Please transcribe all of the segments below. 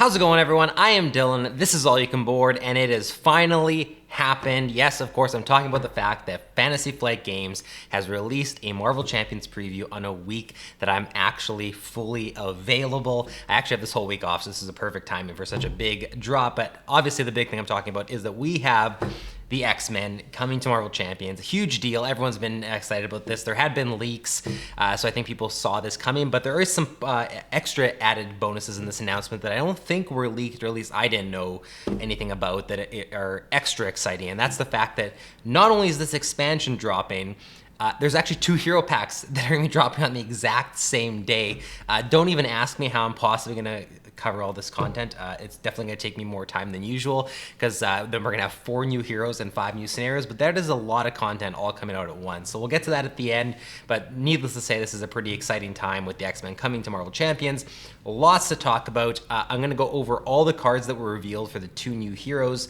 How's it going, everyone? I am Dylan. This is All You Can Board, and it has finally happened. Yes, of course, I'm talking about the fact that Fantasy Flight Games has released a Marvel Champions preview on a week that I'm actually fully available. I actually have this whole week off, so this is a perfect timing for such a big drop. But obviously, the big thing I'm talking about is that we have the X-Men coming to Marvel Champions. A huge deal. Everyone's been excited about this. There had been leaks, so I think people saw this coming, but there is some extra added bonuses in this announcement that I don't think were leaked, or at least I didn't know anything about, that are extra exciting. And that's the fact that not only is this expansion dropping, there's actually 2 hero packs that are going to be dropping on the exact same day. Don't even ask me how I'm possibly going to cover all this content. It's definitely going to take me more time than usual, because then we're going to have 4 new heroes and 5 new scenarios, but that is a lot of content all coming out at once. So we'll get to that at the end, but needless to say, this is a pretty exciting time with the X-Men coming to Marvel Champions. Lots to talk about. I'm going to go over all the cards that were revealed for the 2 new heroes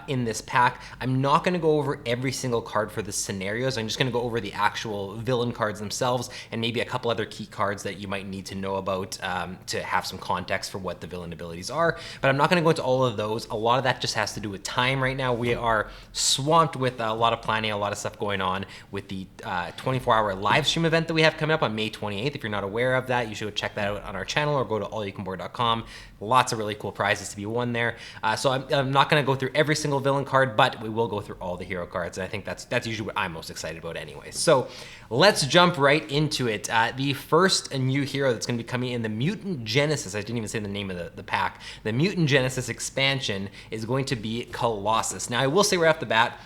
in this pack. I'm not going to go over every single card for the scenarios. I'm just going to go over the actual villain cards themselves and maybe a couple other key cards that you might need to know about to have some context for what the villain abilities are. But I'm not going to go into all of those. A lot of that just has to do with time right now. We are swamped with a lot of planning, a lot of stuff going on with the 24-hour live stream event that we have coming up on May 28th. If you're not aware of that, you should check that out on our channel or go to allyoucanboard.com. Lots of really cool prizes to be won there. So I'm not going to go through every single villain card, but we will go through all the hero cards, and I think that's usually what I'm most excited about anyway. So let's jump right into it. The first new hero that's going to be coming in the Mutant Genesis, I didn't even say the name of the pack, the Mutant Genesis Expansion, is going to be Colossus. Now, I will say right off the bat,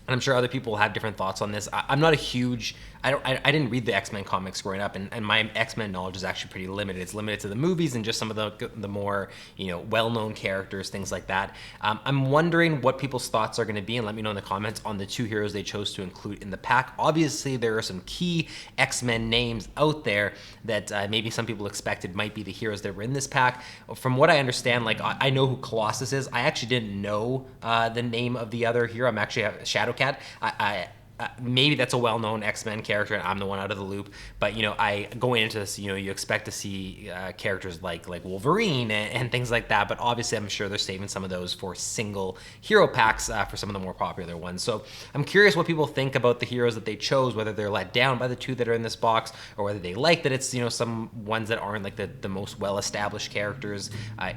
and I'm sure other people will have different thoughts on this, I'm not a huge, I didn't read the X-Men comics growing up, and my X-Men knowledge is actually pretty limited. It's limited to the movies and just some of the more, well-known characters, things like that. I'm wondering what people's thoughts are going to be, and let me know in the comments on the 2 heroes they chose to include in the pack. Obviously, there are some key X-Men names out there that maybe some people expected might be the heroes that were in this pack. From what I understand, like, I know who Colossus is. I actually didn't know the name of the other hero. I'm actually a Shadowcat. Maybe that's a well-known X-Men character and I'm the one out of the loop, but I going into this, you expect to see characters like Wolverine and things like that, but obviously I'm sure they're saving some of those for single hero packs for some of the more popular ones. So I'm curious what people think about the heroes that they chose, whether they're let down by the 2 that are in this box, or whether they like that it's some ones that aren't like the most well-established characters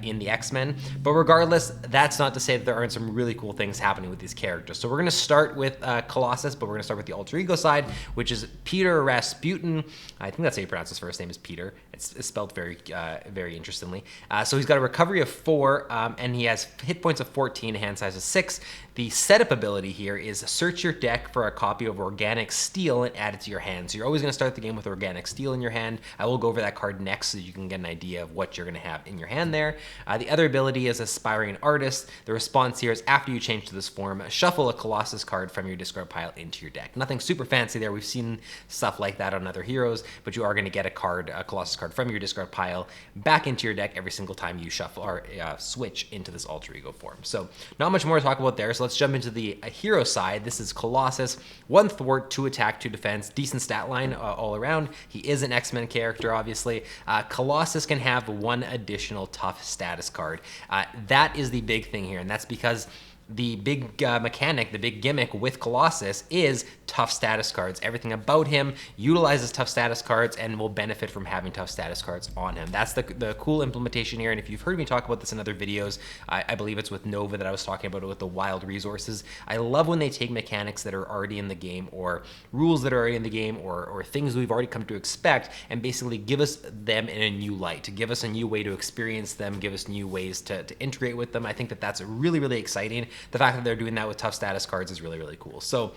in the X-Men. But regardless, that's not to say that there aren't some really cool things happening with these characters. So we're going to start with Colossus, but we're going to start with the alter ego side, which is Piotr Resputin. I think that's how you pronounce his first name, is Peter. It's spelled very interestingly. So he's got a recovery of 4, and he has hit points of 14, hand size of 6. The setup ability here is search your deck for a copy of Organic Steel and add it to your hand. So you're always going to start the game with Organic Steel in your hand. I will go over that card next so you can get an idea of what you're going to have in your hand there. The other ability is Aspiring Artist. The response here is after you change to this form, shuffle a Colossus card from your discard pile into your deck. Nothing super fancy there. We've seen stuff like that on other heroes, but you are going to get a Colossus card from your discard pile back into your deck every single time you shuffle or switch into this alter ego form. So not much more to talk about there. So let's jump into the hero side. This is Colossus. 1 thwart, 2 attack, 2 defense. Decent stat line all around. He is an X-Men character, obviously. Colossus can have 1 additional tough status card. That is the big thing here, and that's because the big mechanic, the big gimmick with Colossus is tough status cards. Everything about him utilizes tough status cards and will benefit from having tough status cards on him. That's the cool implementation here, and if you've heard me talk about this in other videos, I believe it's with Nova that I was talking about it with the wild resources. I love when they take mechanics that are already in the game, or rules that are already in the game, or things we've already come to expect, and basically give us them in a new light, to give us a new way to experience them, give us new ways to integrate with them. I think that's really, really exciting. The fact that they're doing that with tough status cards is really, really cool. So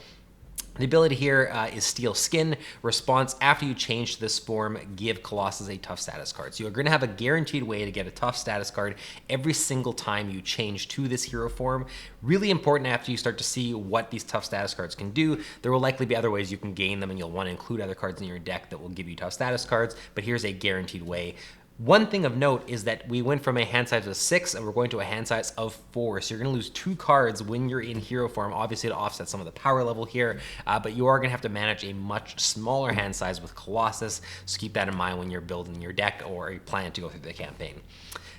the ability here is Steel Skin. Response, after you change to this form, give Colossus a tough status card. So you're going to have a guaranteed way to get a tough status card every single time you change to this hero form. Really important after you start to see what these tough status cards can do. There will likely be other ways you can gain them, and you'll want to include other cards in your deck that will give you tough status cards, but here's a guaranteed way. One thing of note is that we went from a hand size of 6 and we're going to a hand size of 4. So you're going to lose 2 cards when you're in hero form, obviously to offset some of the power level here, but you are going to have to manage a much smaller hand size with Colossus. So keep that in mind when you're building your deck or you plan to go through the campaign.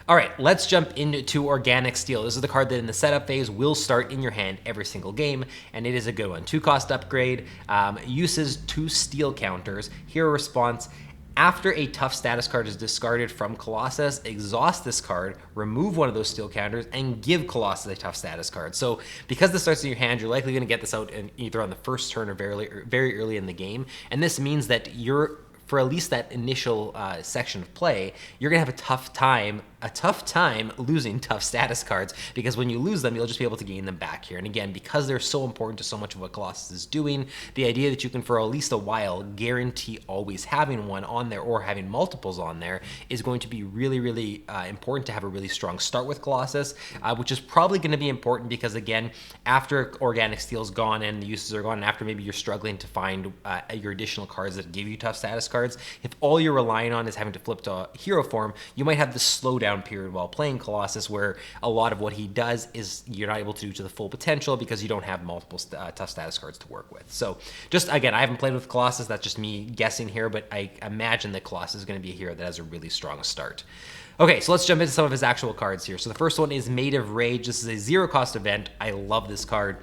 All right, let's jump into Organic Steel. This is the card that in the setup phase will start in your hand every single game, and it is a good one. 2-cost upgrade, uses 2 steel counters, hero response. After a tough status card is discarded from Colossus, exhaust this card, remove one of those steel counters, and give Colossus a tough status card. So because this starts in your hand, you're likely going to get this out either on the first turn or very early in the game. And this means that for at least that initial section of play, you're going to have a tough time losing tough status cards, because when you lose them, you'll just be able to gain them back here. And again, because they're so important to so much of what Colossus is doing, the idea that you can for at least a while guarantee always having one on there or having multiples on there is going to be really, really important to have a really strong start with Colossus, which is probably going to be important because, again, after Organic Steel's gone and the uses are gone, and after maybe you're struggling to find your additional cards that give you tough status cards, if all you're relying on is having to flip to hero form, you might have this slowdown period while playing Colossus where a lot of what he does is you're not able to do to the full potential because you don't have multiple tough status cards to work with. So just, again, I haven't played with Colossus, that's just me guessing here, but I imagine that Colossus is going to be a hero that has a really strong start. Okay, so let's jump into some of his actual cards here. So the first one is Made of Rage. This is a 0-cost event. I love this card.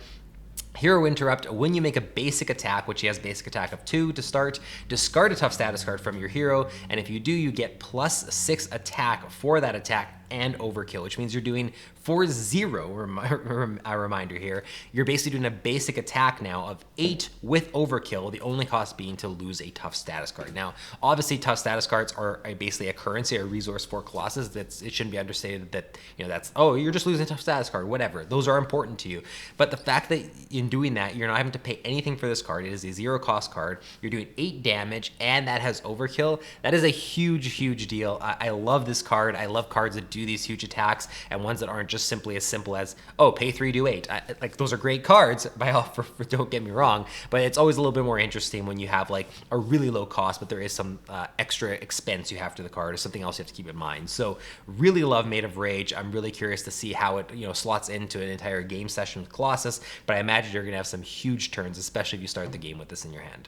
Hero Interrupt, when you make a basic attack, which he has basic attack of 2 to start, discard a tough status card from your hero, and if you do, you get +6 attack for that attack and overkill, which means you're doing 4-0, a reminder here. You're basically doing a basic attack now of 8 with overkill, the only cost being to lose a tough status card. Now, obviously, tough status cards are basically a currency, a resource for Colossus. It shouldn't be understated that, that's, oh, you're just losing a tough status card, whatever. Those are important to you. But the fact that in doing that, you're not having to pay anything for this card. It is a 0-cost card. You're doing 8 damage, and that has overkill. That is a huge, huge deal. I love this card. I love cards that do these huge attacks and ones that aren't just simply as simple as, oh, pay 3, do 8. Like, those are great cards, don't get me wrong, but it's always a little bit more interesting when you have like a really low cost, but there is some extra expense you have to the card or something else you have to keep in mind. So really love Made of Rage. I'm really curious to see how it slots into an entire game session with Colossus, but I imagine you're going to have some huge turns, especially if you start the game with this in your hand.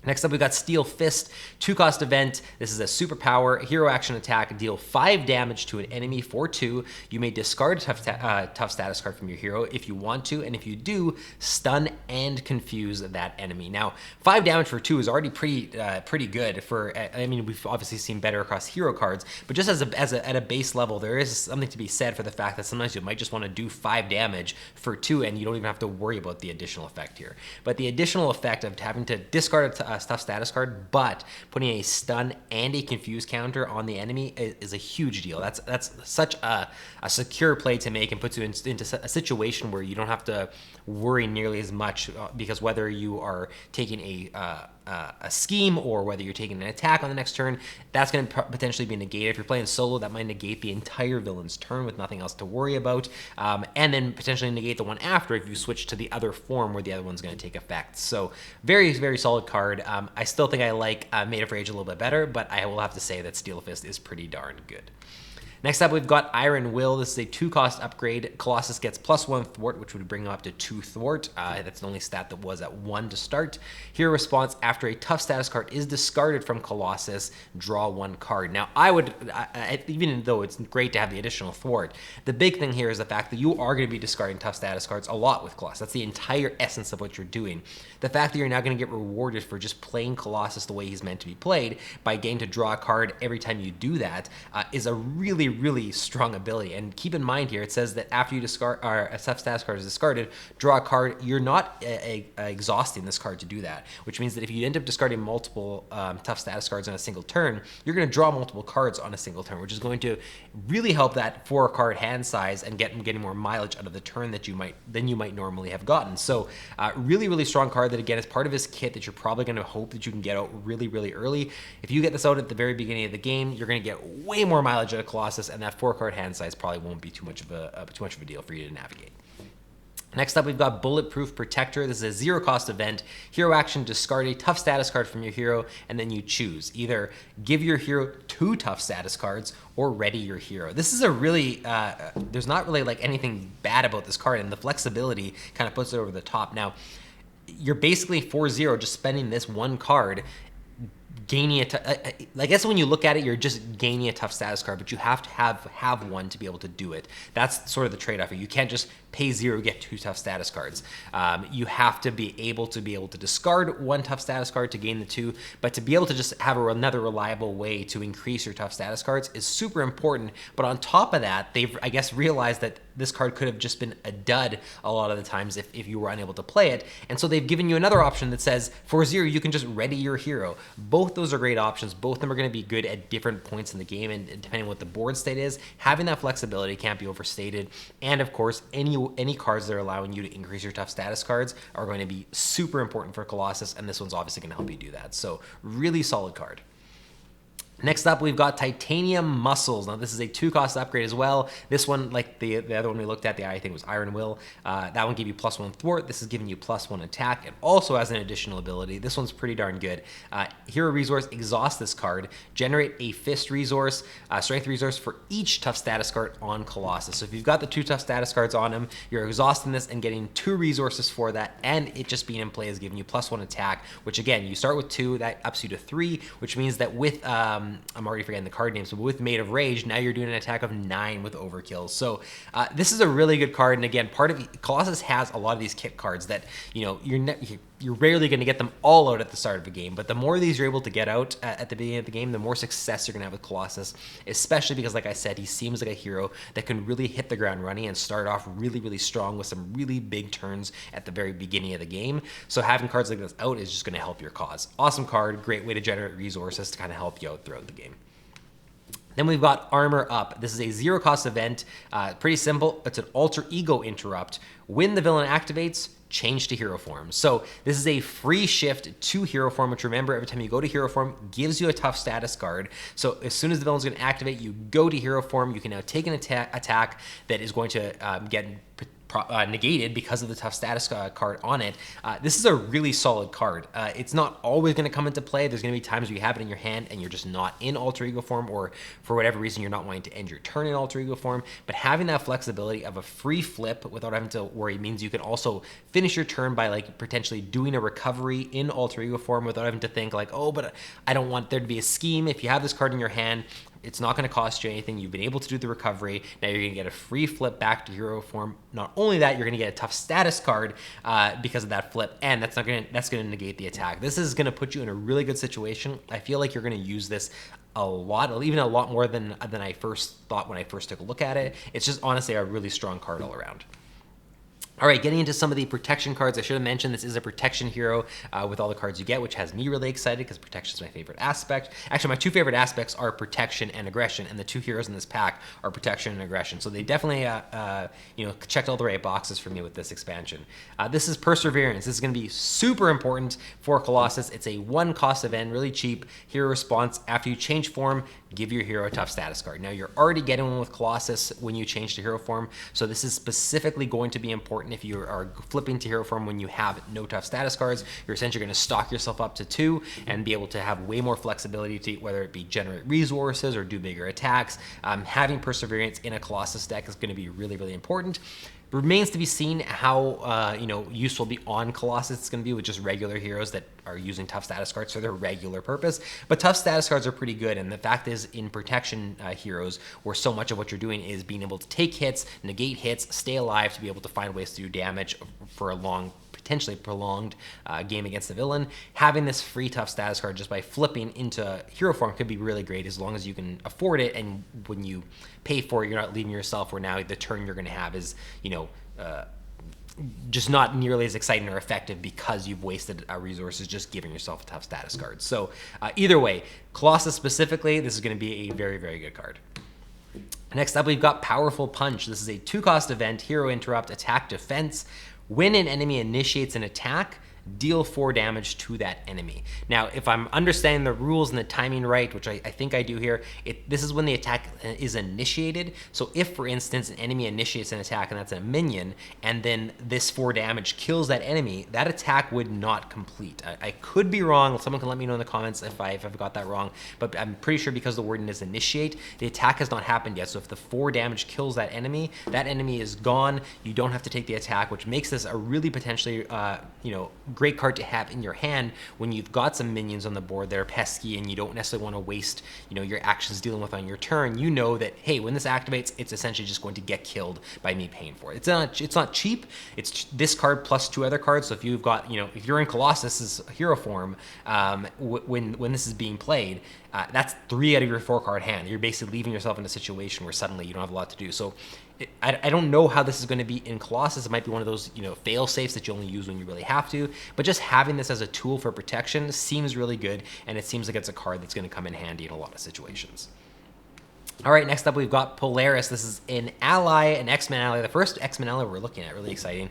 Next up, we got Steel Fist, 2-cost event. This is a superpower, hero action attack, deal 5 damage to an enemy for 2. You may discard a tough status card from your hero if you want to, and if you do, stun and confuse that enemy. Now, 5 damage for 2 is already pretty good for, we've obviously seen better across hero cards, but just at a base level, there is something to be said for the fact that sometimes you might just want to do 5 damage for 2, and you don't even have to worry about the additional effect here. But the additional effect of having to discard a tough status card, but putting a stun and a confuse counter on the enemy is a huge deal. That's such a secure play to make, and puts you into a situation where you don't have to worry nearly as much because whether you are taking a scheme or whether you're taking an attack on the next turn, that's going to potentially be negated. If you're playing solo, that might negate the entire villain's turn with nothing else to worry about, and then potentially negate the one after if you switch to the other form where the other one's going to take effect. So very, very solid card. I still think I like Made of Rage a little bit better, but I will have to say that Steel Fist is pretty darn good. Next up, we've got Iron Will. This is a 2-cost upgrade. Colossus gets +1 thwart, which would bring him up to 2 thwart. That's the only stat that was at 1 to start. Hero response, after a tough status card is discarded from Colossus, draw 1 card. Now, even though it's great to have the additional thwart, the big thing here is the fact that you are going to be discarding tough status cards a lot with Colossus. That's the entire essence of what you're doing. The fact that you're now going to get rewarded for just playing Colossus the way he's meant to be played by getting to draw a card every time you do that is a really, really strong ability. And keep in mind here, it says that after you discard, or a tough status card is discarded, draw a card. You're not exhausting this card to do that, which means that if you end up discarding multiple tough status cards on a single turn, you're going to draw multiple cards on a single turn, which is going to really help that 4-card hand size and getting more mileage out of the turn than you might normally have gotten. So really, really strong card that, again, is part of his kit that you're probably going to hope that you can get out really, really early. If you get this out at the very beginning of the game, you're going to get way more mileage out of Colossus, and that 4-card hand size probably won't be too much of a deal for you to navigate. Next up, we've got Bulletproof Protector. This is a zero-cost event. Hero action, discard a tough status card from your hero, and then you choose. Either give your hero 2 tough status cards or ready your hero. This is a really, there's not really like anything bad about this card, and the flexibility kind of puts it over the top. Now, you're basically 4-0 just spending this one card, gaining I guess when you look at it, you're just gaining a tough status card, but you have to have one to be able to do it. That's sort of the trade-off. You can't just pay 0, get 2 tough status cards. You have to be able to discard 1 tough status card to gain the 2, but to be able to just have another reliable way to increase your tough status cards is super important. But on top of that, they've, I guess, realized that this card could have just been a dud a lot of the times if you were unable to play it. And so they've given you another option that says, for 0, you can just ready your hero. Both those are great options. Both of them are going to be good at different points in the game, and depending on what the board state is, having that flexibility can't be overstated. And of course, any cards that are allowing you to increase your tough status cards are going to be super important for Colossus, and this one's obviously going to help you do that. So really solid card. Next up, we've got Titanium Muscles. Now, this is a 2-cost upgrade as well. This one, like the other one we looked at, I think was Iron Will. That one gave you +1 thwart. This is giving you +1 attack. It also has an additional ability. This one's pretty darn good. Hero resource, exhaust this card. Generate a fist resource, strength resource for each tough status card on Colossus. So if you've got the 2 tough status cards on him, you're exhausting this and getting 2 resources for that, and it just being in play is giving you +1 attack, which again, you start with 2, that ups you to 3, which means that with I'm already forgetting the card names, but with Made of Rage, now you're doing an attack of 9 with Overkill. So this is a really good card, and again, Colossus has a lot of these kit cards that, you know, you're rarely going to get them all out at the start of a game, but the more of these you're able to get out at the beginning of the game, the more success you're going to have with Colossus, especially because, like I said, he seems like a hero that can really hit the ground running and start off really, really strong with some really big turns at the very beginning of the game. So having cards like this out is just going to help your cause. Awesome card, great way to generate resources to kind of help you out throughout the game. Then we've got Armor Up. This is a 0-cost event. Pretty simple. It's an alter ego interrupt. When the villain activates, change to hero form. So this is a free shift to hero form, which, remember, every time you go to hero form, gives you a tough status card. So as soon as the villain's going to activate, you go to hero form. You can now take an attack that is going to get negated because of the tough status card on it. This is a really solid card. It's not always going to come into play. There's going to be times where you have it in your hand and you're just not in alter ego form, or for whatever reason you're not wanting to end your turn in alter ego form. But having that flexibility of a free flip without having to worry means you can also finish your turn by like potentially doing a recovery in alter ego form without having to think like, oh, but I don't want there to be a scheme. If you have this card in your hand, it's not going to cost you anything. You've been able to do the recovery. Now you're going to get a free flip back to hero form. Not only that, you're going to get a tough status card because of that flip, and that's going to negate the attack. This is going to put you in a really good situation. I feel like you're going to use this a lot, even a lot more than I first thought when I first took a look at it. It's just honestly a really strong card all around. All right, getting into some of the protection cards. I should have mentioned this is a protection hero with all the cards you get, which has me really excited because protection is my favorite aspect. Actually, my 2 favorite aspects are protection and aggression, and the 2 heroes in this pack are protection and aggression. So they definitely, checked all the right boxes for me with this expansion. This is Perseverance. This is going to be super important for Colossus. It's a 1-cost event, really cheap hero response. After you change form, give your hero a tough status card. Now, you're already getting one with Colossus when you change to hero form, so this is specifically going to be important if you are flipping to hero form when you have no tough status cards. You're essentially going to stock yourself up to 2 and be able to have way more flexibility to whether it be generate resources or do bigger attacks. Having Perseverance in a Colossus deck is going to be really, really important. Remains to be seen how useful beyond Colossus it's going to be with just regular heroes that are using tough status cards for their regular purpose. But tough status cards are pretty good, and the fact is in protection heroes, where so much of what you're doing is being able to take hits, negate hits, stay alive to be able to find ways to do damage for a long, potentially prolonged game against the villain. Having this free tough status card just by flipping into hero form could be really great as long as you can afford it, and when you pay for it, you're not leaving yourself where now the turn you're going to have is, just not nearly as exciting or effective because you've wasted resources just giving yourself a tough status card. So either way, Colossus specifically, this is going to be a very, very good card. Next up, we've got Powerful Punch. This is a 2-cost event, hero interrupt, attack, defense. When an enemy initiates an attack, deal 4 damage to that enemy. Now, if I'm understanding the rules and the timing right, which I think I do here, this is when the attack is initiated. So if, for instance, an enemy initiates an attack and that's a minion, and then this 4 damage kills that enemy, that attack would not complete. I could be wrong. Someone can let me know in the comments if I've got that wrong, but I'm pretty sure because the wording is initiate, the attack has not happened yet. So if the 4 damage kills that enemy is gone. You don't have to take the attack, which makes this a really potentially, great card to have in your hand when you've got some minions on the board that are pesky and you don't necessarily want to waste, your actions dealing with on your turn. You know that, hey, when this activates, it's essentially just going to get killed by me paying for it. It's not cheap. It's this card plus 2 other cards. So if you've got, if you're in Colossus's hero form, when this is being played, that's 3 out of your 4 card hand. You're basically leaving yourself in a situation where suddenly you don't have a lot to do. So I don't know how this is going to be in Colossus. It might be one of those, fail safes that you only use when you really have to. But just having this as a tool for protection seems really good, and it seems like it's a card that's going to come in handy in a lot of situations. All right, next up we've got Polaris. This is an ally, an X-Men ally. The first X-Men ally we're looking at, really exciting.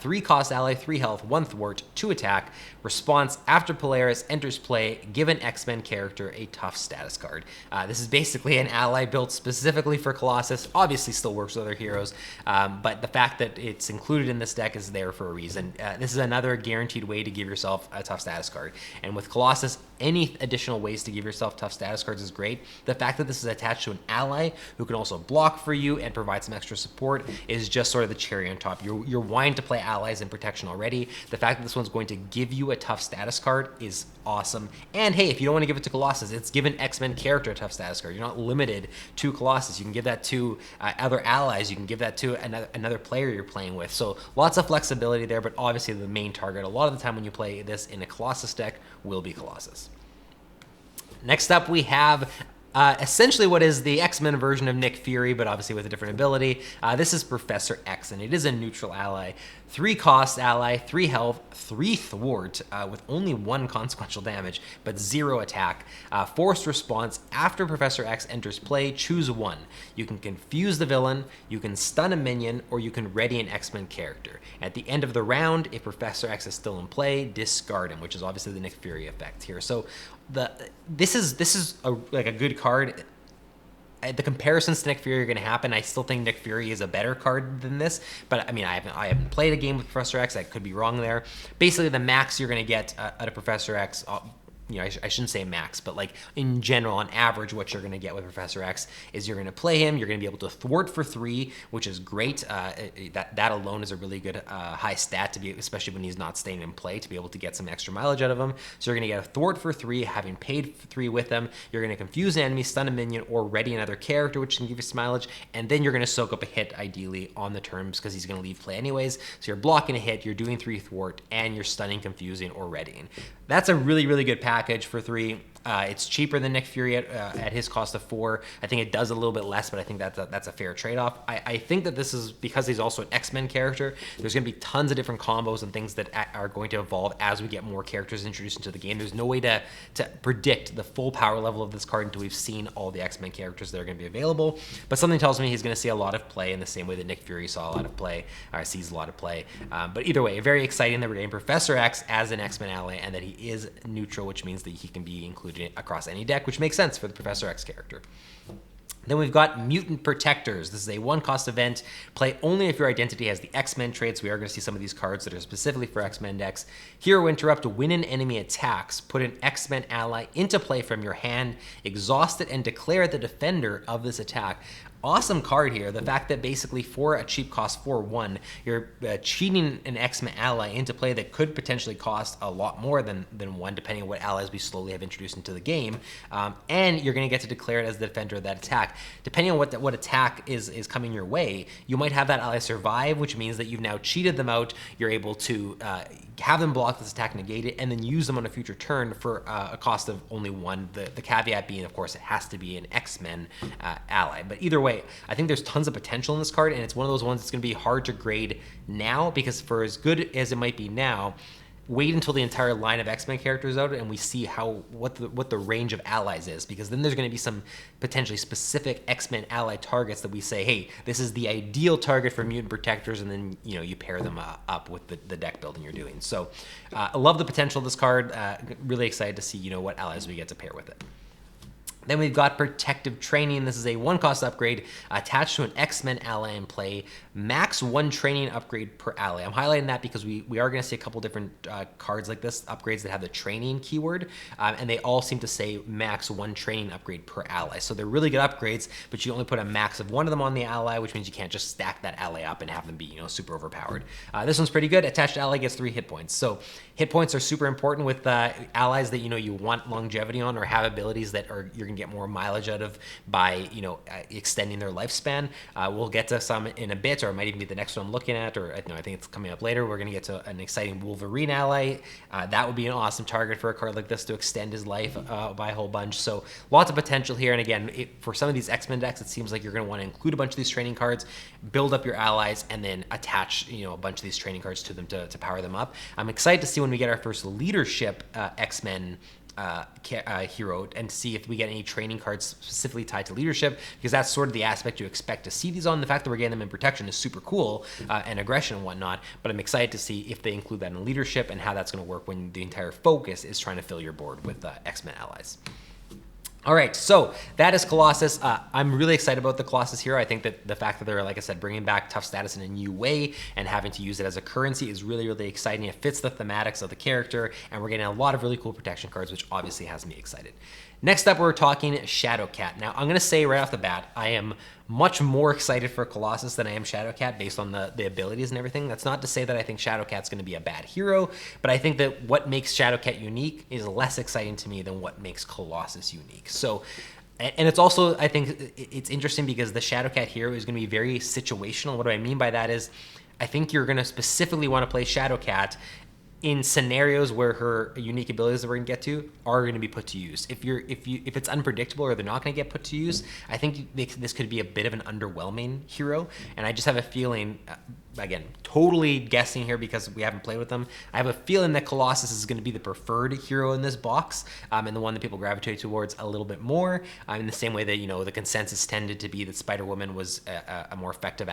3 cost ally, 3 health, 1 thwart, 2 attack. Response, after Polaris enters play, give an X-Men character a tough status card. This is basically an ally built specifically for Colossus. Obviously still works with other heroes, but the fact that it's included in this deck is there for a reason. This is another guaranteed way to give yourself a tough status card. And with Colossus, any additional ways to give yourself tough status cards is great. The fact that this is attached to an ally who can also block for you and provide some extra support is just sort of the cherry on top. You're wanting to play allies in protection already. The fact that this one's going to give you a tough status card is awesome. And hey, if you don't want to give it to Colossus, it's given X-Men character a tough status card. You're not limited to Colossus. You can give that to other allies. You can give that to another player you're playing with. So lots of flexibility there, but obviously the main target a lot of the time when you play this in a Colossus deck will be Colossus. Next up, we have essentially what is the X-Men version of Nick Fury, but obviously with a different ability. This is Professor X, and it is a neutral ally. 3 cost ally, 3 health, 3 thwart, with only 1 consequential damage, but 0 attack. Forced response, after Professor X enters play, choose 1. You can confuse the villain, you can stun a minion, or you can ready an X-Men character. At the end of the round, if Professor X is still in play, discard him, which is obviously the Nick Fury effect here. So this is a good card. The comparisons to Nick Fury are going to happen. I still think Nick Fury is a better card than this, but I mean, I haven't played a game with Professor X. I could be wrong there. Basically, the max you're going to get out of Professor X, I shouldn't say max, but like in general, on average, what you're going to get with Professor X is you're going to play him. You're going to be able to thwart for 3, which is great. That alone is a really good high stat to be, especially when he's not staying in play, to be able to get some extra mileage out of him. So you're going to get a thwart for 3, having paid 3 with them. You're going to confuse an enemy, stun a minion, or ready another character, which can give you some mileage. And then you're going to soak up a hit, ideally, on the turns because he's going to leave play anyways. So you're blocking a hit, you're doing 3 thwart, and you're stunning, confusing, or readying. That's a really, really good package for 3. It's cheaper than Nick Fury at his cost of 4. I think it does a little bit less, but I think that's a fair trade-off. I think that this is because he's also an X-Men character. There's going to be tons of different combos and things that are going to evolve as we get more characters introduced into the game. There's no way to predict the full power level of this card until we've seen all the X-Men characters that are going to be available. But something tells me he's going to see a lot of play in the same way that Nick Fury saw a lot of play, or sees a lot of play. But either way, very exciting that we're getting Professor X as an X-Men ally and that he is neutral, which means that he can be included across any deck, which makes sense for the Professor X character. Then we've got Mutant Protectors. This is a 1-cost event. Play only if your identity has the X-Men traits. We are going to see some of these cards that are specifically for X-Men decks. Hero Interrupt, when an enemy attacks, put an X-Men ally into play from your hand, exhaust it, and declare the defender of this attack. Awesome card here. The fact that basically for a cheap cost 4/1, you're cheating an X-Men ally into play that could potentially cost a lot more than 1, depending on what allies we slowly have introduced into the game. And you're going to get to declare it as the defender of that attack. Depending on what attack is coming your way, you might have that ally survive, which means that you've now cheated them out. You're able to have them block this attack, negate it, and then use them on a future turn for a cost of only 1. The caveat being, of course, it has to be an X-Men ally. But either way, I think there's tons of potential in this card, and it's one of those ones that's going to be hard to grade now, because for as good as it might be now, wait until the entire line of X-Men characters out and we see what the range of allies is, because then there's going to be some potentially specific X-Men ally targets that we say, hey, this is the ideal target for Mutant Protectors, and then you pair them up with the deck building you're doing. So I love the potential of this card. Really excited to see what allies we get to pair with it. Then we've got Protective Training. This is a 1-cost upgrade attached to an X-Men ally in play. Max 1 training upgrade per ally. I'm highlighting that because we are going to see a couple different cards like this, upgrades that have the training keyword, and they all seem to say max 1 training upgrade per ally. So they're really good upgrades, but you only put a max of 1 of them on the ally, which means you can't just stack that ally up and have them be super overpowered. This one's pretty good. Attached ally gets 3 hit points. So hit points are super important with allies that you want longevity on or have abilities that you're going to get more mileage out of by extending their lifespan. We'll get to some in a bit, or it might even be the next one I'm looking at, or I think it's coming up later. We're going to get to an exciting Wolverine Ally. That would be an awesome target for a card like this to extend his life by a whole bunch. So lots of potential here. And again, for some of these X-Men decks, it seems like you're going to want to include a bunch of these training cards, build up your allies, and then attach a bunch of these training cards to them to power them up. I'm excited to see when we get our first leadership X-Men hero and see if we get any training cards specifically tied to leadership, because that's sort of the aspect you expect to see these on. The fact that we're getting them in protection is super cool, and aggression and whatnot, but I'm excited to see if they include that in leadership and how that's going to work when the entire focus is trying to fill your board with X-Men allies. All right, so that is Colossus. I'm really excited about the Colossus hero. I think that the fact that they're, like I said, bringing back tough status in a new way and having to use it as a currency is really, really exciting. It fits the thematics of the character, and we're getting a lot of really cool protection cards, which obviously has me excited. Next up, we're talking Shadowcat. Now, I'm going to say right off the bat, I am much more excited for Colossus than I am Shadowcat based on the abilities and everything. That's not to say that I think Shadowcat's going to be a bad hero, but I think that what makes Shadowcat unique is less exciting to me than what makes Colossus unique. So, and it's also, I think it's interesting because the Shadowcat hero is going to be very situational. What do I mean by that is, I think you're going to specifically want to play Shadowcat in scenarios where her unique abilities that we're gonna get to are gonna be put to use. If it's unpredictable or they're not gonna get put to use, I think this could be a bit of an underwhelming hero. And I just have a feeling, again, totally guessing here because we haven't played with them, I have a feeling that Colossus is gonna be the preferred hero in this box, and the one that people gravitate towards a little bit more, in the same way that, the consensus tended to be that Spider-Woman was a more effective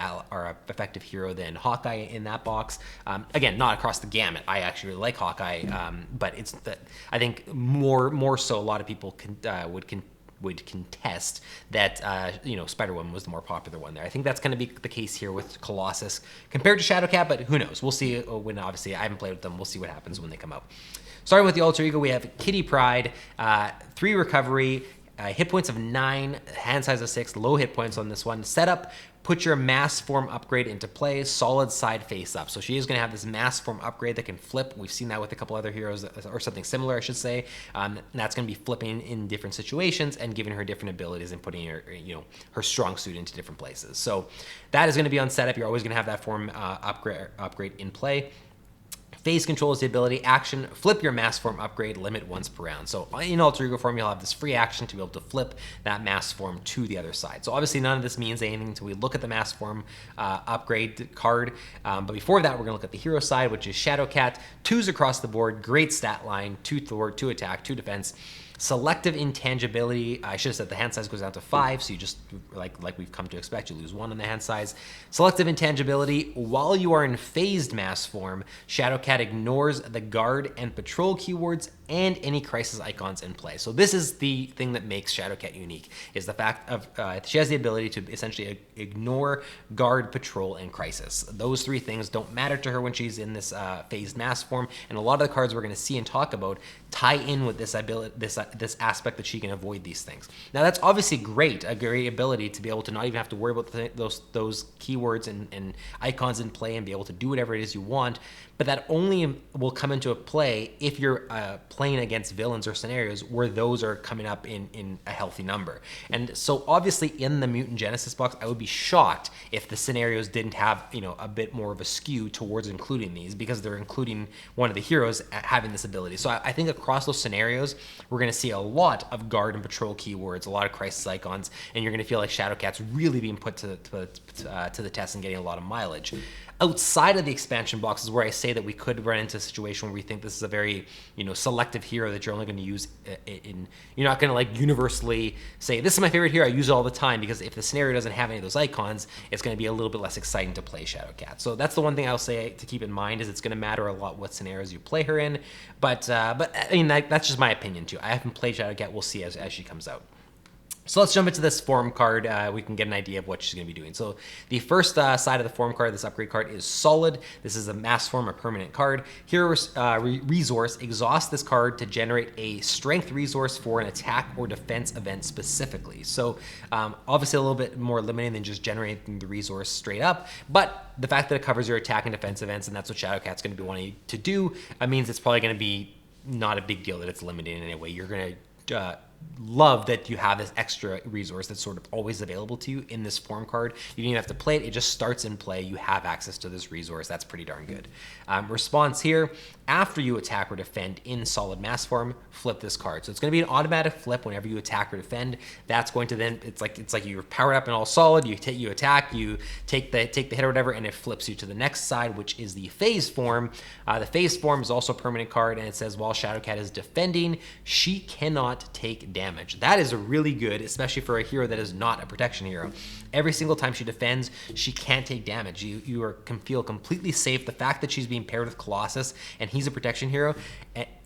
effective hero than Hawkeye in that box. Again, not across the gamut. I actually really like Hawkeye, but it's that I think more so a lot of people would contest that Spider-Woman was the more popular one there. I think that's going to be the case here with Colossus compared to Shadowcat, but who knows? We'll see when, obviously, I haven't played with them. We'll see what happens when they come out. Starting with the alter ego, we have Kitty Pryde, 3 recovery, hit points of 9, hand size of 6, low hit points on this one. Setup, put your mass form upgrade into play, solid side face up. So she is going to have this mass form upgrade that can flip. We've seen that with a couple other heroes, or something similar, I should say. That's going to be flipping in different situations and giving her different abilities and putting her, her strong suit into different places. So that is going to be on setup. You're always going to have that form upgrade in play. Phase control is the ability. Action, flip your mass form upgrade, limit once per round. So in alter ego form, you'll have this free action to be able to flip that mass form to the other side. So obviously none of this means anything until we look at the mass form upgrade card. But before that, we're going to look at the hero side, which is Shadowcat. 2s across the board, great stat line, 2 Thor, 2 attack, 2 defense. Selective intangibility, I should have said the hand size goes down to 5, so you just, like we've come to expect, you lose 1 on the hand size. Selective intangibility, while you are in phased mass form, Shadowcat ignores the guard and patrol keywords and any crisis icons in play. So this is the thing that makes Shadowcat unique, is the fact of she has the ability to essentially ignore guard, patrol, and crisis. Those 3 things don't matter to her when she's in this phased mass form, and a lot of the cards we're going to see and talk about tie in with this ability, this aspect that she can avoid these things. Now that's obviously great, a great ability to be able to not even have to worry about those keywords and icons in play and be able to do whatever it is you want, but that only will come into play if you're playing against villains or scenarios where those are coming up in a healthy number. And so obviously in the Mutant Genesis box, I would be shocked if the scenarios didn't have a bit more of a skew towards including these, because they're including one of the heroes having this ability. So I think across those scenarios, we're going to see a lot of guard and patrol keywords, a lot of crisis icons, and you're going to feel like Shadowcat's really being put to the test and getting a lot of mileage. Outside of the expansion box is where I say that we could run into a situation where we think this is a very, selective hero that you're only going to use you're not going to like universally say, this is my favorite hero, I use it all the time, because if the scenario doesn't have any of those icons, it's going to be a little bit less exciting to play Shadowcat. So that's the one thing I'll say to keep in mind, is it's going to matter a lot what scenarios you play her in. But I mean, that's just my opinion too. I haven't played Shadowcat, we'll see as she comes out. So let's jump into this form card. We can get an idea of what she's going to be doing. So the first side of the form card, this upgrade card, is Solid. This is a mass form, a permanent card. Hero resource, exhaust this card to generate a strength resource for an attack or defense event specifically. So obviously a little bit more limiting than just generating the resource straight up, but the fact that it covers your attack and defense events, and that's what Shadowcat's going to be wanting to do, means it's probably going to be not a big deal that it's limited in any way. You're going to love that you have this extra resource that's sort of always available to you in this form card. You don't even have to play it. It just starts in play. You have access to this resource. That's pretty darn good. Response here, after you attack or defend in solid mass form, flip this card. So it's going to be an automatic flip whenever you attack or defend. That's going to then, it's like you're powered up in all solid, you attack, you take the hit or whatever, and it flips you to the next side, which is the phase form. The phase form is also a permanent card, and it says while Shadowcat is defending, she cannot take damage. That is really good, especially for a hero that is not a protection hero. Every single time she defends, she can't take damage. You can feel completely safe. The fact that she's being paired with Colossus and he's a protection hero,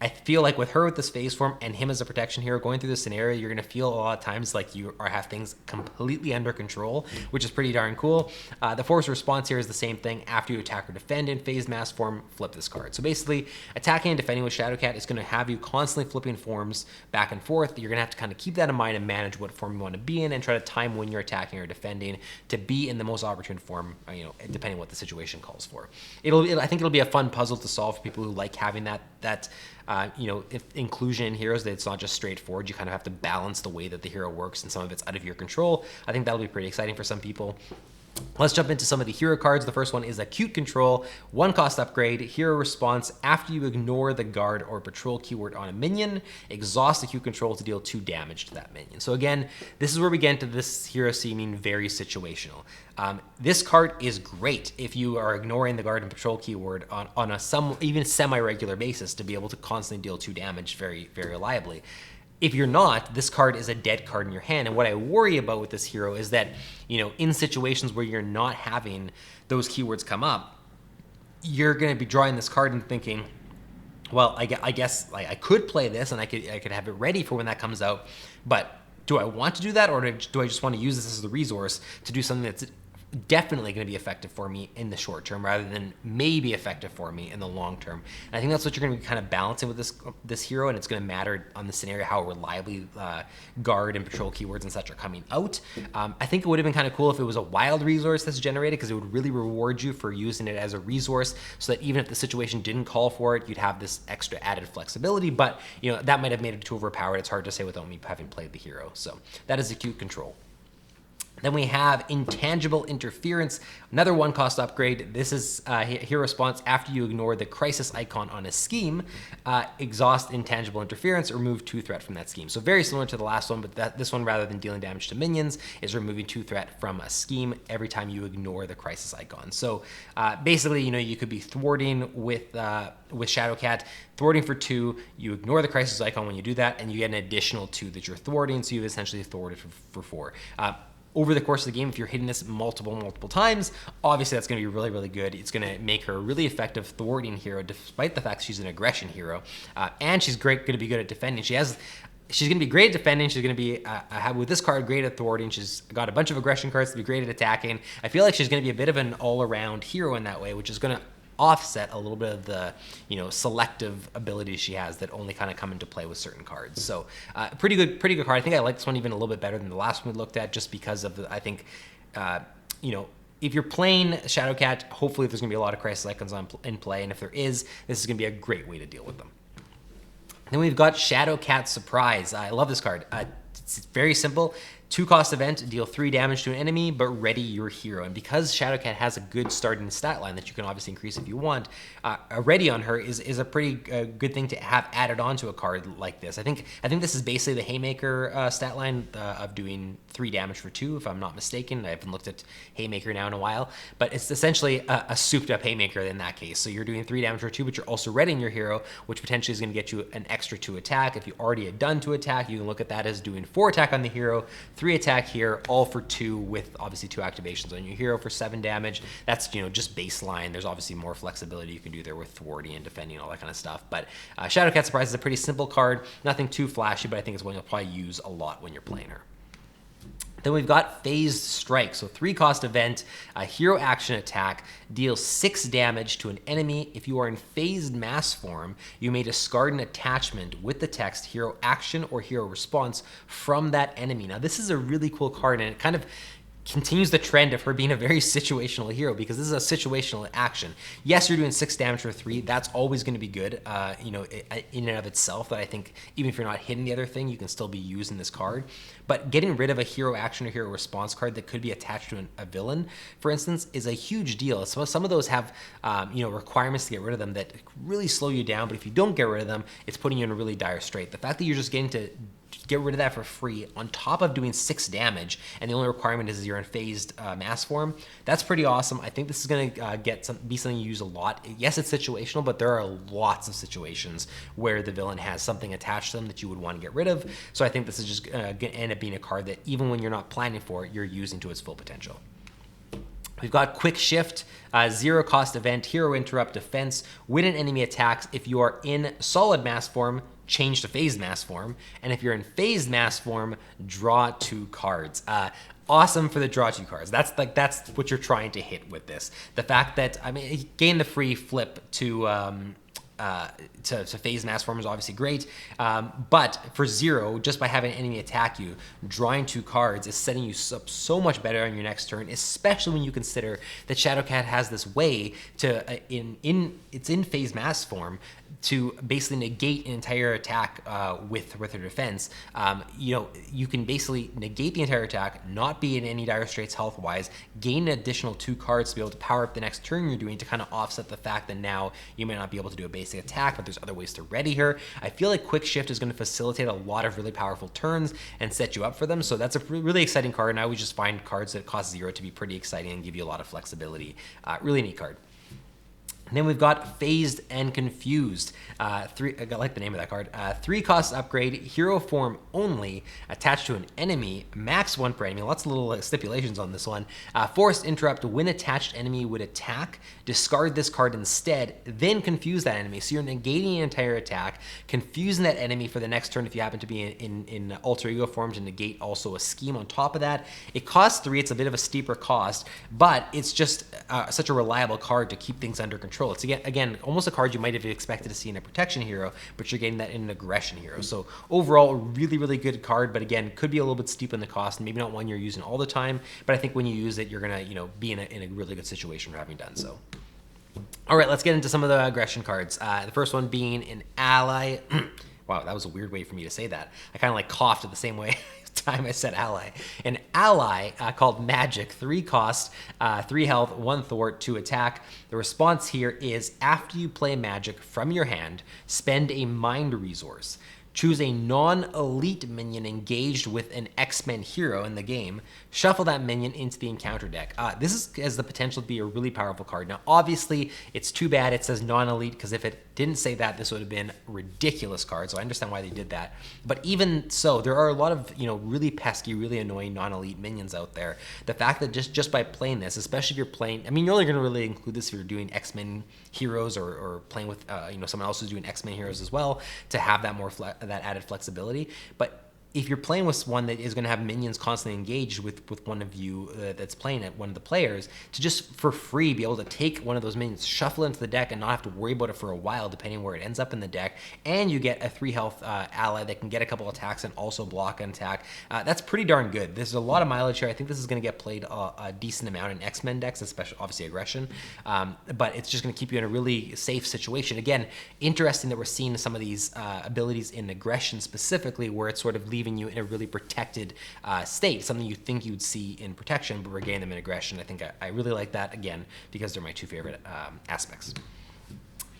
I feel like with her with this phase form and him as a protection hero going through this scenario, you're going to feel a lot of times like you have things completely under control, which is pretty darn cool. The force response here is the same thing. After you attack or defend in phase mass form, flip this card. So basically, attacking and defending with Shadowcat is going to have you constantly flipping forms back and forth. You're going to have to kind of keep that in mind and manage what form you want to be in, and try to time when you're attacking or defending to be in the most opportune form, depending on what the situation calls for. I think it'll be a fun puzzle to solve for people who like having that if inclusion in heroes, that it's not just straightforward. You kind of have to balance the way that the hero works, and some of it's out of your control. I think that'll be pretty exciting for some people. Let's jump into some of the hero cards. The first one is Acute Control, 1 cost upgrade, hero response. After you ignore the guard or patrol keyword on a minion, exhaust Acute Control to deal 2 damage to that minion. So again, this is where we get into this hero seeming very situational. This card is great if you are ignoring the guard and patrol keyword on a even semi-regular basis to be able to constantly deal 2 damage very, very reliably. If you're not, this card is a dead card in your hand. And what I worry about with this hero is that, in situations where you're not having those keywords come up, you're going to be drawing this card and thinking, well, I guess I could play this and I could have it ready for when that comes out. But do I want to do that, or do I just want to use this as a resource to do something that's definitely going to be effective for me in the short term rather than maybe effective for me in the long term? And I think that's what you're going to be kind of balancing with this hero, and it's going to matter on the scenario how reliably guard and patrol keywords and such are coming out. I think it would have been kind of cool if it was a wild resource that's generated, because it would really reward you for using it as a resource, so that even if the situation didn't call for it, you'd have this extra added flexibility. But that might have made it too overpowered. It's hard to say without me having played the hero. So that is Acute Control. Then we have Intangible Interference, another 1 cost upgrade. This is hero response. After you ignore the crisis icon on a scheme, exhaust Intangible Interference or remove 2 threat from that scheme. So very similar to the last one, but this one, rather than dealing damage to minions, is removing 2 threat from a scheme every time you ignore the crisis icon. So basically, you could be thwarting with Shadowcat, thwarting for 2, you ignore the crisis icon when you do that, and you get an additional 2 that you're thwarting, so you've essentially thwarted for 4. Over the course of the game, if you're hitting this multiple times, obviously that's going to be really, really good. It's going to make her a really effective thwarting hero, despite the fact she's an aggression hero. And she's going to be good at defending. She's going to be great at defending. She's going to be, with this card, great at thwarting. She's got a bunch of aggression cards to be great at attacking. I feel like she's going to be a bit of an all-around hero in that way, which is going to offset a little bit of the selective abilities she has that only kind of come into play with certain cards. So pretty good card. I think I like this one even a little bit better than the last one we looked at, just because of I think if you're playing Shadowcat, hopefully there's gonna be a lot of crisis icons in play, and if there is, this is gonna be a great way to deal with them. Then we've got Shadowcat Surprise. I love this card. It's very simple. 2-cost event, deal 3 damage to an enemy, but ready your hero. And because Shadowcat has a good starting stat line that you can obviously increase if you want, a ready on her is a pretty good thing to have added on to a card like this. I think this is basically the Haymaker stat line of doing 3 damage for 2, if I'm not mistaken. I haven't looked at Haymaker now in a while, but it's essentially a souped up Haymaker in that case. So you're doing 3 damage for 2, but you're also readying your hero, which potentially is going to get you an extra 2 attack. If you already had done 2 attack, you can look at that as doing 4 attack on the hero, 3 attack here, all for 2 with obviously 2 activations on your hero for 7 damage. That's, you know, just baseline. There's obviously more flexibility you can do there with thwarting and defending and all that kind of stuff. But Shadowcat Surprise is a pretty simple card, nothing too flashy, but I think it's one you'll probably use a lot when you're playing her. Then we've got Phased Strike. So 3-cost event, a hero action attack, deals 6 damage to an enemy. If you are in phased mass form, you may discard an attachment with the text hero action or hero response from that enemy. Now this is a really cool card, and it kind of continues the trend of her being a very situational hero, because this is a situational action. Yes, you're doing 6 damage for 3. That's always going to be good, you know, in and of itself. That I think even if you're not hitting the other thing, you can still be using this card. But getting rid of a hero action or hero response card that could be attached to a villain, for instance, is a huge deal. So some of those have, you know, requirements to get rid of them that really slow you down. But if you don't get rid of them, it's putting you in a really dire strait. The fact that you're just getting to get rid of that for free on top of doing 6 damage, and the only requirement is you're in phased mass form, that's pretty awesome. I think this is going to be something you use a lot. Yes, it's situational, but there are lots of situations where the villain has something attached to them that you would want to get rid of. So I think this is just going to end up being a card that even when you're not planning for it, you're using to its full potential. We've got Quick Shift, 0-cost event, hero interrupt defense. When an enemy attacks, if you are in solid mass form, change to phased mass form, and if you're in phased mass form, draw 2 cards. Awesome for the draw 2 cards. That's what you're trying to hit with this. The fact that, I mean, gain the free flip to phase mass form is obviously great, but for 0, just by having an enemy attack you, drawing 2 cards is setting you up so much better on your next turn, especially when you consider that Shadowcat has this way to, it's in phase mass form, to basically negate an entire attack with her defense. You know, you can basically negate the entire attack, not be in any dire straits health-wise, gain an additional 2 cards to be able to power up the next turn you're doing to kind of offset the fact that now you may not be able to do a basic attack, but there's other ways to ready her. I feel like Quick Shift is going to facilitate a lot of really powerful turns and set you up for them, so that's a really exciting card, and I always just find cards that cost 0 to be pretty exciting and give you a lot of flexibility. Really neat card. And then we've got Phased and Confused. I like the name of that card. 3-cost upgrade, hero form only, attached to an enemy, max 1 per enemy. Lots of little stipulations on this one. Forced interrupt, when attached enemy would attack, discard this card instead, then confuse that enemy. So you're negating an entire attack, confusing that enemy for the next turn if you happen to be in alter ego form to negate also a scheme on top of that. It costs 3, it's a bit of a steeper cost, but it's just such a reliable card to keep things under control. It's again almost a card you might have expected to see in a protection hero, but you're getting that in an aggression hero. So overall, a really good card, but again, could be a little bit steep in the cost, and maybe not one you're using all the time. But I think when you use it, you're gonna be in a really good situation for having done so. All right, let's get into some of the aggression cards. The first one being an ally. Wow, that was a weird way for me to say that. I kind of like coughed at the same way time I said ally. An ally called Magik, 3 cost, 3 health, 1 thwart, 2 attack. The response here is after you play Magik from your hand, spend a mind resource. Choose a non-elite minion engaged with an X-Men hero in the game. Shuffle that minion into the encounter deck. This has the potential to be a really powerful card. Now, obviously, it's too bad it says non-elite, because if it didn't say that, this would have been a ridiculous card. So I understand why they did that. But even so, there are a lot of really pesky, really annoying non-elite minions out there. The fact that just by playing this, especially if you're playing, I mean, you're only going to really include this if you're doing X-Men heroes or playing with someone else who's doing X-Men heroes as well, to have that that added flexibility. But if you're playing with one that is going to have minions constantly engaged with one of you that's playing it, one of the players, to just for free be able to take one of those minions, shuffle into the deck, and not have to worry about it for a while depending where it ends up in the deck, and you get a 3 health ally that can get a couple attacks and also block an attack, that's pretty darn good. There's a lot of mileage here. I think this is going to get played a decent amount in X-Men decks, especially obviously aggression, but it's just going to keep you in a really safe situation. Again, interesting that we're seeing some of these abilities in aggression specifically, where it's sort of leaving leaving you in a really protected state, something you think you'd see in protection, but we're getting them in aggression. I think I really like that, again, because they're my two favorite aspects.